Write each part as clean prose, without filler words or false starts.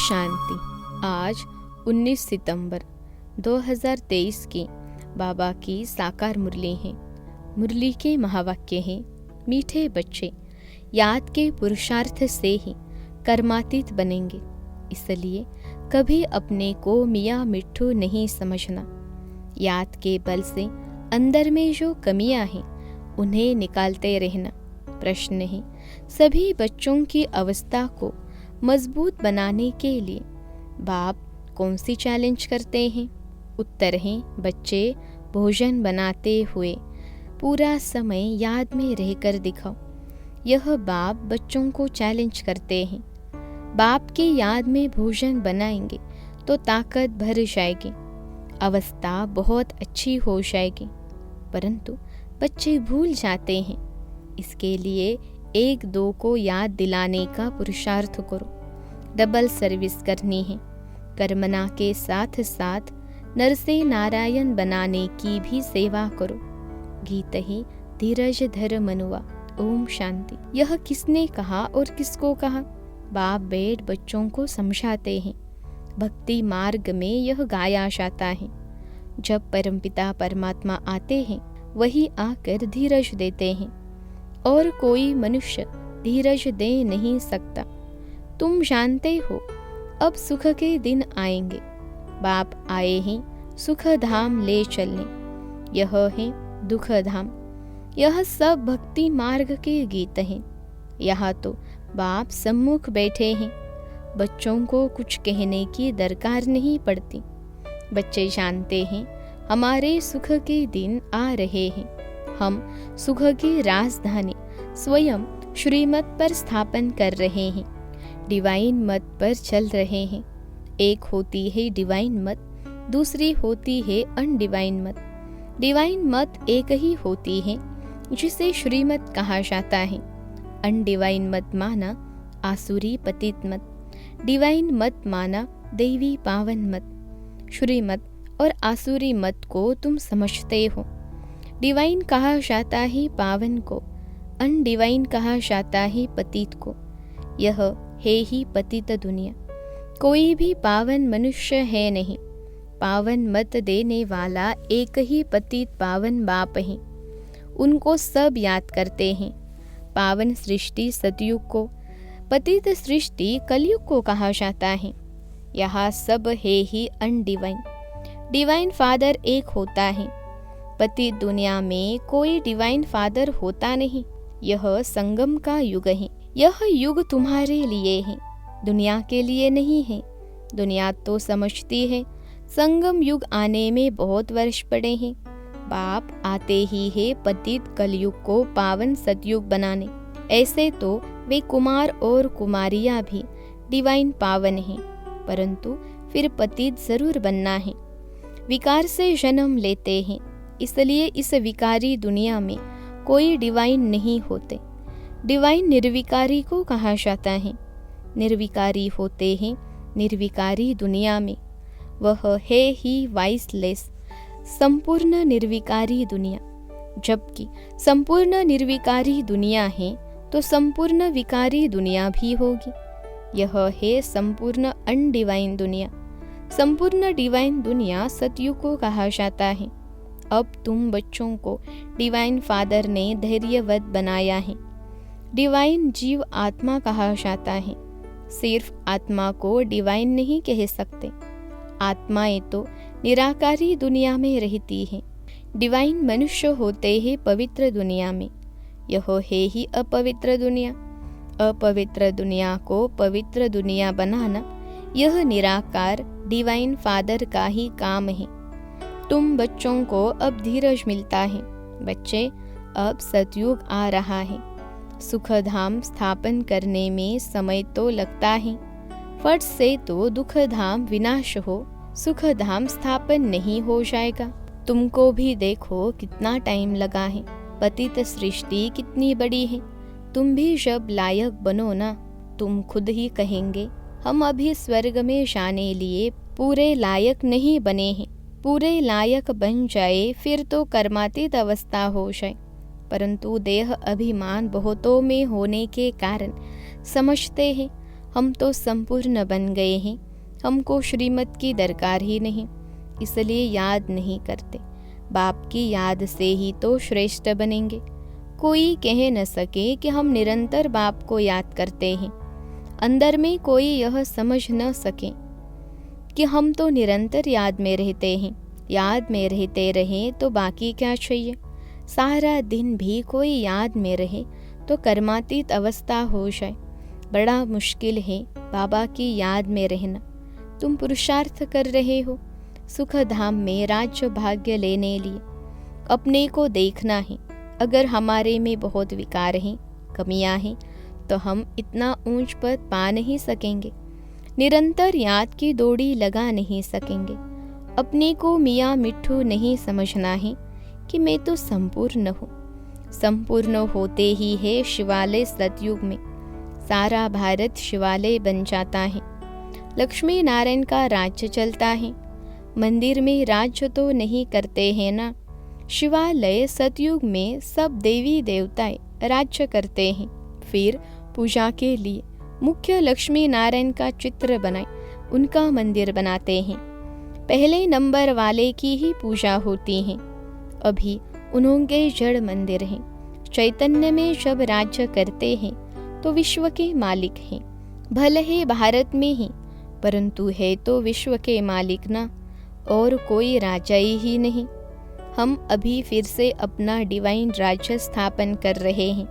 शांति। आज 19 सितंबर 2023 की बाबा की साकार मुरली है। मुरली के महावाक्य हैं, मीठे बच्चे याद के पुरुषार्थ से ही कर्मातीत बनेंगे, इसलिए कभी अपने को मियाँ मिट्ठू नहीं समझना। याद के बल से अंदर में जो कमियां हैं उन्हें निकालते रहना। प्रश्न है, सभी बच्चों की अवस्था को मजबूत बनाने के लिए बाप कौन सी चैलेंज करते हैं? उत्तर है, बच्चे भोजन बनाते हुए पूरा समय याद में रहकर दिखाओ। यह बाप बच्चों को चैलेंज करते हैं। बाप के याद में भोजन बनाएंगे तो ताकत भर जाएगी, अवस्था बहुत अच्छी हो जाएगी, परंतु बच्चे भूल जाते हैं। इसके लिए 1-2 को याद दिलाने का पुरुषार्थ करो। डबल सर्विस करनी है। कर्मना के साथ साथ नर से नारायण बनाने की भी सेवा करो। गीत ही धीरज धर मनुआ। ओम शांति। यह किसने कहा और किसको कहा? बाप बैठ बच्चों को समझाते हैं। भक्ति मार्ग में यह गाया जाता है। जब परमपिता परमात्मा आते हैं, वही आकर धीरज देते हैं और कोई मनुष्य धीरज दे नहीं सकता। तुम जानते हो अब सुख के दिन आएंगे। बाप आए हैं सुख धाम ले चलने। यह है दुख धाम। यह सब भक्ति मार्ग के गीत हैं। यहाँ तो बाप सम्मुख बैठे हैं। बच्चों को कुछ कहने की दरकार नहीं पड़ती। बच्चे जानते हैं हमारे सुख के दिन आ रहे हैं। हम सुख की राजधानी स्वयं श्रीमत पर स्थापन कर रहे हैं। डिवाइन मत पर चल रहे हैं। एक होती है डिवाइन मत, दूसरी होती है अनडिवाइन मत। डिवाइन मत एक ही होती है जिसे श्रीमत कहा जाता है। अनडिवाइन मत माना आसुरी पतित मत, डिवाइन मत माना देवी पावन मत। श्रीमत और आसुरी मत को तुम समझते हो। डिवाइन कहा जाता है पावन को, अनडिवाइन कहा जाता है पतित को। यह है ही पतित दुनिया। कोई भी पावन मनुष्य है नहीं। पावन मत देने वाला एक ही पतित पावन बाप है। उनको सब याद करते हैं। पावन सृष्टि सतयुग को, पतित सृष्टि कलयुग को कहा जाता है। यहाँ सब है ही अनडिवाइन। डिवाइन फादर एक होता है। पतित दुनिया में कोई डिवाइन फादर होता नहीं। यह संगम का युग है। यह युग तुम्हारे लिए है, दुनिया के लिए नहीं है। दुनिया तो समझती है संगम युग आने में बहुत वर्ष पड़े हैं। बाप आते ही है पतित कलयुग को पावन सतयुग बनाने। ऐसे तो वे कुमार और कुमारियां भी डिवाइन पावन हैं, परंतु फिर पतित जरूर बनना है। विकार से जन्म लेते हैं, इसलिए इस विकारी दुनिया में कोई डिवाइन नहीं होते। डिवाइन निर्विकारी को कहा जाता है। निर्विकारी होते हैं निर्विकारी दुनिया में। वह है ही वाइसलेस, संपूर्ण निर्विकारी दुनिया। जबकि संपूर्ण निर्विकारी दुनिया है तो संपूर्ण विकारी दुनिया भी होगी। यह है संपूर्ण अनडिवाइन दुनिया। संपूर्ण डिवाइन दुनिया सतयुग को कहा जाता है। अब तुम बच्चों को डिवाइन फादर ने धैर्यवत बनाया है। डिवाइन जीव आत्मा कहा जाता है। सिर्फ आत्मा को डिवाइन नहीं कह सकते। आत्माएं तो निराकारी दुनिया में रहती हैं। डिवाइन मनुष्य होते हैं पवित्र दुनिया में। यह है ही अपवित्र दुनिया। अपवित्र दुनिया को पवित्र दुनिया बनाना यह निराकार डिवाइन फादर का ही काम है। तुम बच्चों को अब धीरज मिलता है। बच्चे, अब सतयुग आ रहा है। सुख धाम स्थापन करने में समय तो लगता है। फट से तो दुख धाम विनाश हो, सुख धाम स्थापन नहीं हो जाएगा। तुमको भी देखो कितना टाइम लगा है। पतित सृष्टि कितनी बड़ी है। तुम भी जब लायक बनो ना, तुम खुद ही कहेंगे हम अभी स्वर्ग में जाने लिए पूरे लायक नहीं बने हैं। पूरे लायक बन जाए फिर तो कर्मातीत अवस्था हो जाए, परंतु देह अभिमान बहुतों में होने के कारण समझते हैं हम तो संपूर्ण बन गए हैं, हमको श्रीमत की दरकार ही नहीं, इसलिए याद नहीं करते। बाप की याद से ही तो श्रेष्ठ बनेंगे। कोई कह न सके कि हम निरंतर बाप को याद करते हैं। अंदर में कोई यह समझ न सके कि हम तो निरंतर याद में रहते हैं। याद में रहते रहें तो बाकी क्या चाहिए। सारा दिन भी कोई याद में रहे तो कर्मातीत अवस्था हो जाए। बड़ा मुश्किल है बाबा की याद में रहना। तुम पुरुषार्थ कर रहे हो सुख धाम में राज्य भाग्य लेने लिए। अपने को देखना है। अगर हमारे में बहुत विकार हैं, कमियां हैं, तो हम इतना ऊंच पद पा नहीं सकेंगे। निरंतर याद की दौड़ी लगा नहीं सकेंगे। अपने को मियाँ मिट्ठू नहीं समझना है कि मैं तो संपूर्ण हूँ। संपूर्ण होते ही है शिवालय सतयुग में। सारा भारत शिवालय बन जाता है। लक्ष्मी नारायण का राज्य चलता है। मंदिर में राज्य तो नहीं करते हैं ना। शिवालय सतयुग में सब देवी देवताएं राज्य करते हैं। फिर पूजा के लिए मुख्य लक्ष्मी नारायण का चित्र बनाए उनका मंदिर बनाते हैं। पहले नंबर वाले की ही पूजा होती है। अभी उन्होंने जड़ मंदिर हैं। चैतन्य में जब राज्य करते हैं तो विश्व के मालिक हैं। भले ही भारत में ही, परंतु है तो विश्व के मालिक ना, और कोई राजा ही नहीं। हम अभी फिर से अपना डिवाइन राज्य स्थापन कर रहे हैं।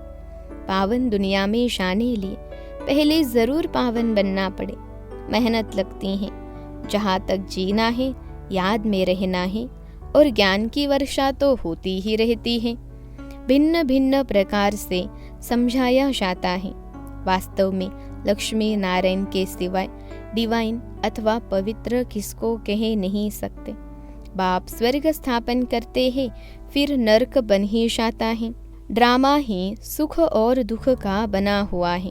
पावन दुनिया में जाने लिए पहले जरूर पावन बनना पड़े। मेहनत लगती है। जहाँ तक जीना है, याद में रहना है, और ज्ञान की वर्षा तो होती ही रहती है। भिन्न भिन्न प्रकार से समझाया जाता है। वास्तव में लक्ष्मी नारायण के सिवाय डिवाइन अथवा पवित्र किसको कह नहीं सकते। बाप स्वर्ग स्थापन करते हैं, फिर नरक बन ही जाता है। ड्रामा ही सुख और दुख का बना हुआ है।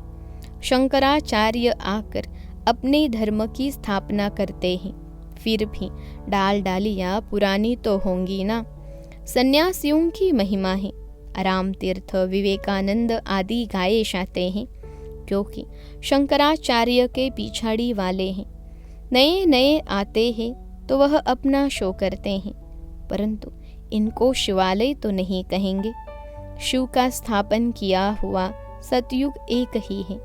शंकराचार्य आकर अपने धर्म की स्थापना करते हैं, फिर भी डाल डालियाँ पुरानी तो होंगी ना। सन्यासियों की महिमा है। आराम तीर्थ, विवेकानंद आदि गाए जाते हैं, क्योंकि शंकराचार्य के पिछाड़ी वाले हैं। नए नए आते हैं तो वह अपना शो करते हैं, परंतु इनको शिवालय तो नहीं कहेंगे। शिव का स्थापन किया हुआ सतयुग एक ही है।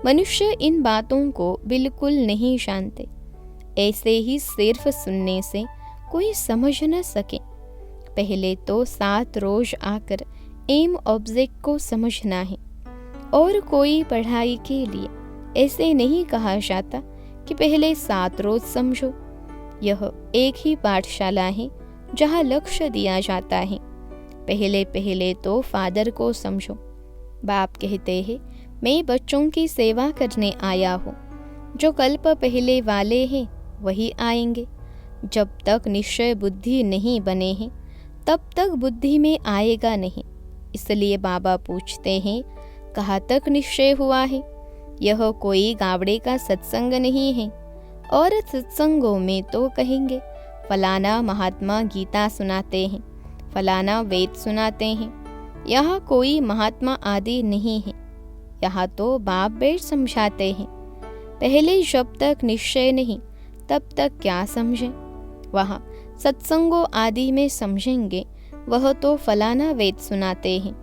मनुष्य इन बातों को बिल्कुल नहीं जानते। ऐसे ही सिर्फ सुनने से कोई समझ न सके। पहले तो 7 रोज आकर एम ऑब्जेक्ट को समझना है। और कोई पढ़ाई के लिए ऐसे नहीं कहा जाता कि पहले 7 रोज समझो। यह एक ही पाठशाला है जहाँ लक्ष्य दिया जाता है। पहले पहले तो फादर को समझो। बाप कहते हैं, मैं बच्चों की सेवा करने आया हूँ। जो कल्प पहले वाले हैं वही आएंगे। जब तक निश्चय बुद्धि नहीं बने हैं तब तक बुद्धि में आएगा नहीं। इसलिए बाबा पूछते हैं, कहाँ तक निश्चय हुआ है। यह कोई गावड़े का सत्संग नहीं है। और सत्संगों में तो कहेंगे फलाना महात्मा गीता सुनाते हैं, फलाना वेद सुनाते हैं। यहाँ कोई महात्मा आदि नहीं है। यहाँ तो बाप बैठ समझाते हैं। पहले जब तक निश्चय नहीं तब तक क्या समझें। वहाँ सत्संगों आदि में समझेंगे, वह तो फलाना वेद सुनाते हैं,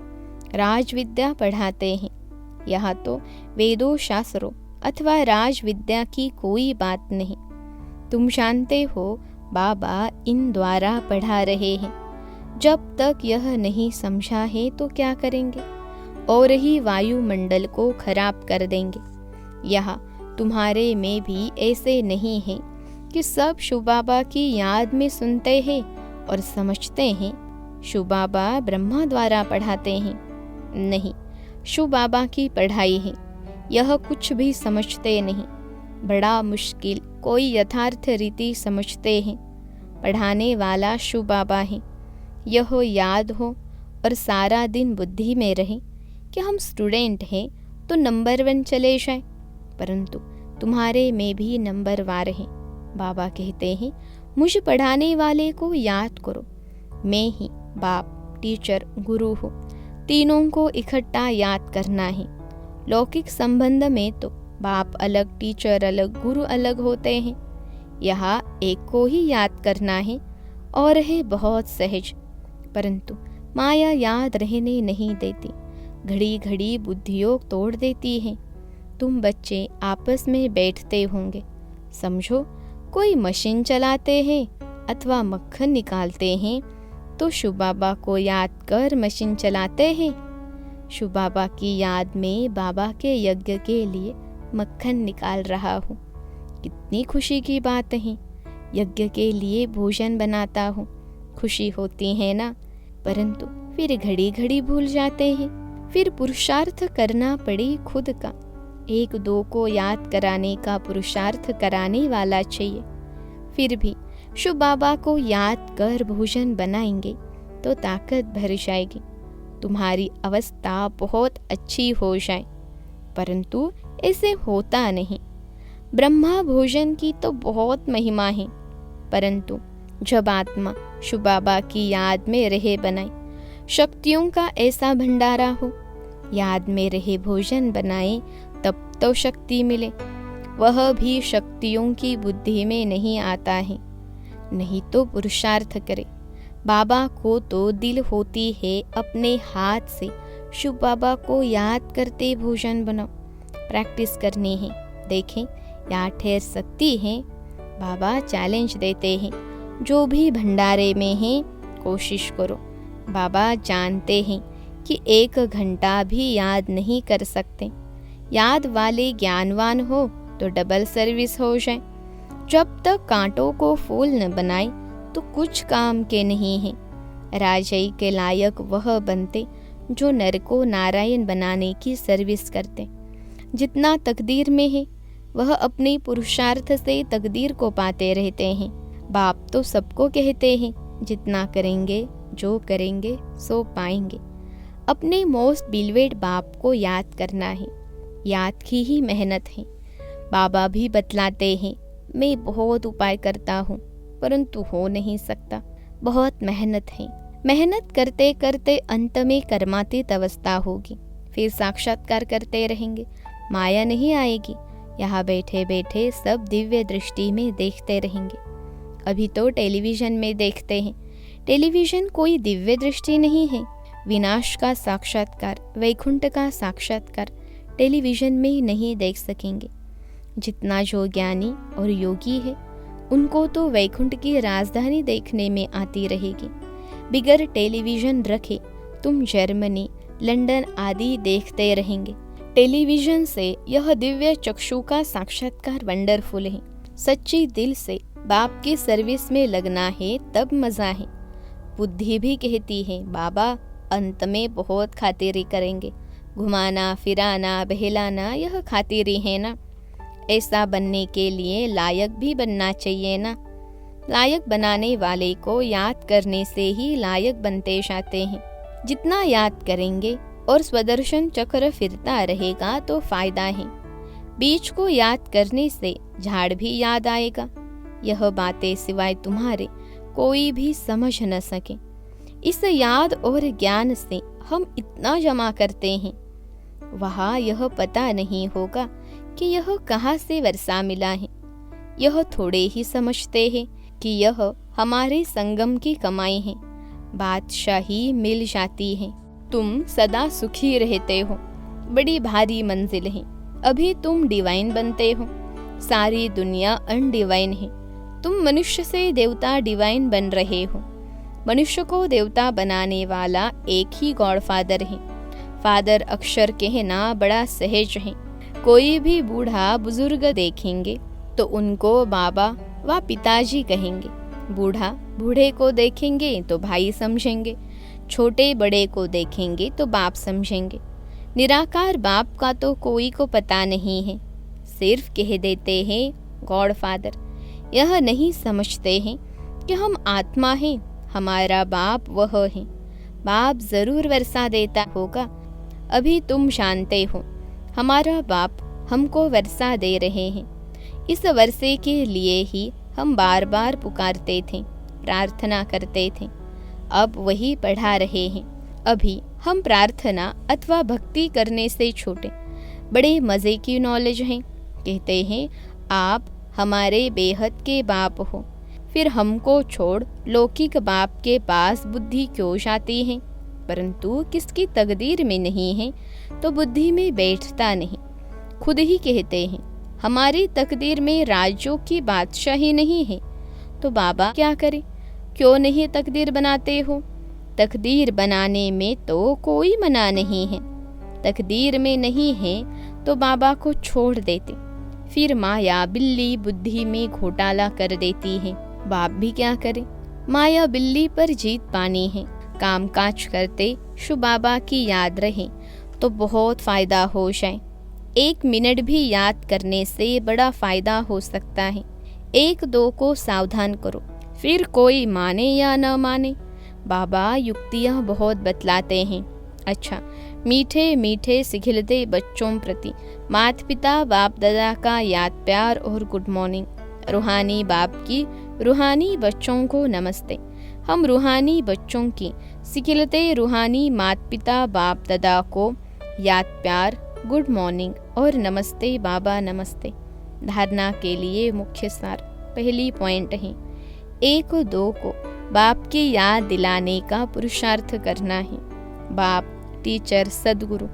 राज विद्या पढ़ाते हैं। यहाँ तो वेदों शास्त्रों अथवा राज विद्या की कोई बात नहीं। तुम जानते हो बाबा इन द्वारा पढ़ा रहे हैं। जब तक यह नहीं समझा है तो क्या करेंगे, और ही वायुमंडल को खराब कर देंगे। यहाँ तुम्हारे में भी ऐसे नहीं है कि सब शिव बाबा की याद में सुनते हैं और समझते हैं। शिव बाबा ब्रह्मा द्वारा पढ़ाते हैं, नहीं, शिव बाबा की पढ़ाई है। यह कुछ भी समझते नहीं। बड़ा मुश्किल कोई यथार्थ रीति समझते हैं। पढ़ाने वाला शिव बाबा है। यह याद हो और सारा दिन बुद्धि में रहे कि हम स्टूडेंट हैं तो नंबर 1 चले जाए, परंतु तुम्हारे में भी नंबर वार है। बाबा कहते हैं, मुझे पढ़ाने वाले को याद करो। मैं ही बाप, टीचर, गुरु हूँ। तीनों को इकट्ठा याद करना है। लौकिक संबंध में तो बाप अलग, टीचर अलग, गुरु अलग होते हैं। यहाँ एक को ही याद करना है और है बहुत सहज, परंतु माया याद रहने नहीं देती, घड़ी घड़ी बुद्धियोग तोड़ देती है। तुम बच्चे आपस में बैठते होंगे, समझो कोई मशीन चलाते हैं अथवा मक्खन निकालते हैं तो शिव बाबा को याद कर मशीन चलाते हैं। शिव बाबा की याद में बाबा के यज्ञ के लिए मक्खन निकाल रहा हूँ। कितनी खुशी की बात है। यज्ञ के लिए भोजन बनाता हूँ, खुशी होती है ना। परंतु फिर घड़ी घड़ी भूल जाते हैं। फिर पुरुषार्थ करना पड़े खुद का। एक दो को याद कराने का पुरुषार्थ कराने वाला चाहिए। फिर भी शिव बाबा को याद कर भोजन बनाएंगे तो ताकत भर जाएगी, तुम्हारी अवस्था बहुत अच्छी हो जाए। परंतु ऐसे होता नहीं। ब्रह्मा भोजन की तो बहुत महिमा है, परंतु जब आत्मा शिव बाबा की याद में रहे बनाए, शक्तियों का ऐसा भंडारा हो, याद में रहे भोजन बनाए तब तो शक्ति मिले। वह भी शक्तियों की बुद्धि में नहीं आता है, नहीं तो पुरुषार्थ करे। बाबा को तो दिल होती है अपने हाथ से शिव बाबा को याद करते भोजन बनाओ। प्रैक्टिस करनी है, देखें या ठहर सकती है। बाबा चैलेंज देते हैं, जो भी भंडारे में है कोशिश करो। बाबा जानते हैं कि 1 घंटा भी याद नहीं कर सकते। याद वाले ज्ञानवान हो तो डबल सर्विस हो जाए। जब तक कांटों को फूल न बनाए तो कुछ काम के नहीं है। राजई के लायक वह बनते जो नर को नारायण बनाने की सर्विस करते। जितना तकदीर में है वह अपने पुरुषार्थ से तकदीर को पाते रहते हैं। बाप तो सबको कहते हैं, जितना करेंगे जो करेंगे सो पाएंगे। अपने मोस्ट बिलवेड बाप को याद करना है, याद की ही मेहनत है। बाबा भी बतलाते हैं, मैं बहुत उपाय करता हूँ परंतु हो नहीं सकता, बहुत मेहनत है। मेहनत करते करते अंत में कर्मातीत अवस्था होगी, फिर साक्षात्कार करते रहेंगे, माया नहीं आएगी। यहाँ बैठे बैठे सब दिव्य दृष्टि में देखते रहेंगे। अभी तो टेलीविजन में देखते हैं, टेलीविजन कोई दिव्य दृष्टि नहीं है। विनाश का साक्षात्कार, वैकुंठ का साक्षात्कार टेलीविजन में नहीं देख सकेंगे। जितना जो ज्ञानी और योगी है उनको तो वैकुंठ की राजधानी देखने में आती रहेगी। बिगर टेलीविजन रखे तुम जर्मनी, लंदन आदि देखते रहेंगे। टेलीविजन से यह दिव्य चक्षु का साक्षात्कार वंडरफुल है। सच्ची दिल से बाप की सर्विस में लगना है तब मजा है। बुद्धि भी कहती है बाबा अंत में बहुत खातिरी करेंगे, घुमाना फिराना बहलाना यह खातिरी है ना। ऐसा बनने के लिए लायक भी बनना चाहिए ना। लायक बनाने वाले को याद करने से ही लायक बनते जाते हैं। जितना याद करेंगे और स्वदर्शन चक्र फिरता रहेगा तो फायदा है। बीज को याद करने से झाड़ भी याद आएगा। यह बातें सिवाय तुम्हारे कोई भी समझ न सके। इस याद और ज्ञान से हम इतना जमा करते हैं, वहाँ यह पता नहीं होगा कि यह कहाँ से वर्षा मिला है। यह थोड़े ही समझते हैं कि यह हमारे संगम की कमाई है। बादशाही मिल जाती है, तुम सदा सुखी रहते हो। बड़ी भारी मंजिल है, अभी तुम डिवाइन बनते हो। सारी दुनिया अनडिवाइन है, तुम मनुष्य से देवता डिवाइन बन रहे हो। मनुष्य को देवता बनाने वाला एक ही गॉड फादर है। फादर अक्षर कहना बड़ा सहज है। कोई भी बूढ़ा बुजुर्ग देखेंगे तो उनको बाबा व पिताजी कहेंगे। बूढ़ा बूढ़े को देखेंगे तो भाई समझेंगे, छोटे बड़े को देखेंगे तो बाप समझेंगे। निराकार बाप का तो कोई को पता नहीं है, सिर्फ कह देते हैं गॉड फादर। यह नहीं समझते हैं कि हम आत्मा हैं, हमारा बाप वह है। बाप जरूर वर्षा देता होगा। अभी तुम जानते हो हमारा बाप हमको वर्षा दे रहे हैं। इस वर्षे के लिए ही हम बार बार पुकारते थे, प्रार्थना करते थे। अब वही पढ़ा रहे हैं। अभी हम प्रार्थना अथवा भक्ति करने से छोटे, बड़े मज़े की नॉलेज है। कहते हैं आप हमारे बेहद के बाप हो, फिर हमको छोड़ लौकिक बाप के पास बुद्धि क्यों जाती है? परंतु किसकी तकदीर में नहीं है तो बुद्धि में बैठता नहीं। खुद ही कहते हैं हमारी तकदीर में राज्यों की बादशाही नहीं है, तो बाबा क्या करे? क्यों नहीं तकदीर बनाते हो? तकदीर बनाने में तो कोई मना नहीं है। तकदीर में नहीं है तो बाबा को छोड़ देते, फिर माया बिल्ली बुद्धि में घोटाला कर देती है। बाप भी क्या करे? माया बिल्ली पर जीत पानी है। कामकाज करते शुभ बाबा की याद रहे तो बहुत फायदा हो जाए। 1 मिनट भी याद करने से बड़ा फायदा हो सकता है। 1-2 को सावधान करो, फिर कोई माने या न माने। बाबा युक्तियाँ बहुत बतलाते हैं। अच्छा, मीठे मीठे सिखिलते बच्चों प्रति माता पिता बाप दादा का याद प्यार और गुड मॉर्निंग। रूहानी बाप की रूहानी बच्चों को नमस्ते। हम रूहानी बच्चों की सिखिलते रूहानी माता पिता बाप दादा को याद प्यार गुड मॉर्निंग और नमस्ते बाबा नमस्ते। धारणा के लिए मुख्य सार पहली पॉइंट है 1-2 को बाप की याद दिलाने का पुरुषार्थ करना है। बाप, टीचर, सदगुरु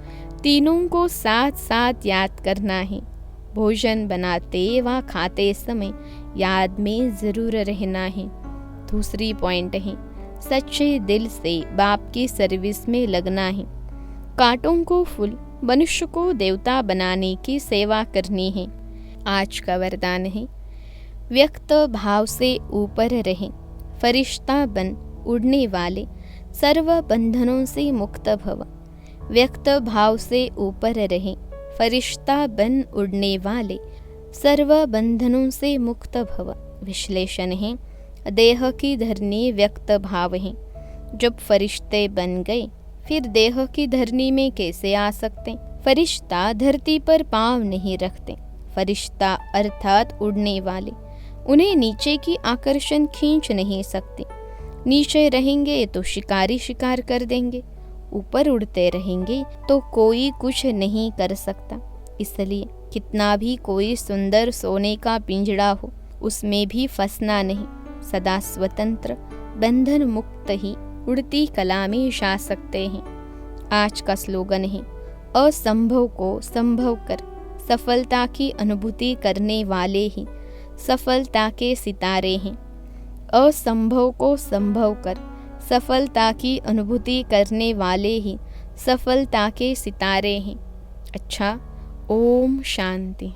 तीनों को साथ साथ याद करना है। भोजन बनाते व खाते समय याद में जरूर रहना है। दूसरी पॉइंट है सच्चे दिल से बाप की सर्विस में लगना है। कांटों को फूल, मनुष्य को देवता बनाने की सेवा करनी है। आज का वरदान है व्यक्त भाव से ऊपर रहें, फरिश्ता बन उड़ने वाले, सर्व बंधनों से मुक्त भव। व्यक्त भाव से ऊपर रहें, फरिश्ता बन उड़ने वाले, सर्व बंधनों से मुक्त भव। विश्लेषण है देह की धरनी व्यक्त भाव है। जब फरिश्ते बन गए फिर देह की धरनी में कैसे आ सकते? फरिश्ता धरती पर पांव नहीं रखते। फरिश्ता अर्थात उड़ने वाले, उन्हें नीचे की आकर्षण खींच नहीं सकती। नीचे रहेंगे तो शिकारी शिकार कर देंगे, ऊपर उड़ते रहेंगे तो कोई कुछ नहीं कर सकता। इसलिए कितना भी कोई सुंदर सोने का पिंजड़ा हो, उसमें भी फंसना नहीं। सदा स्वतंत्र बंधन मुक्त ही उड़ती कला में जा सकते हैं। आज का स्लोगन है असंभव को संभव कर, सफलता की अनुभूति करने वाले ही सफलता के सितारे हैं। असंभव को संभव कर, सफलता की अनुभूति करने वाले ही सफलता के सितारे हैं। अच्छा, ओम शांति।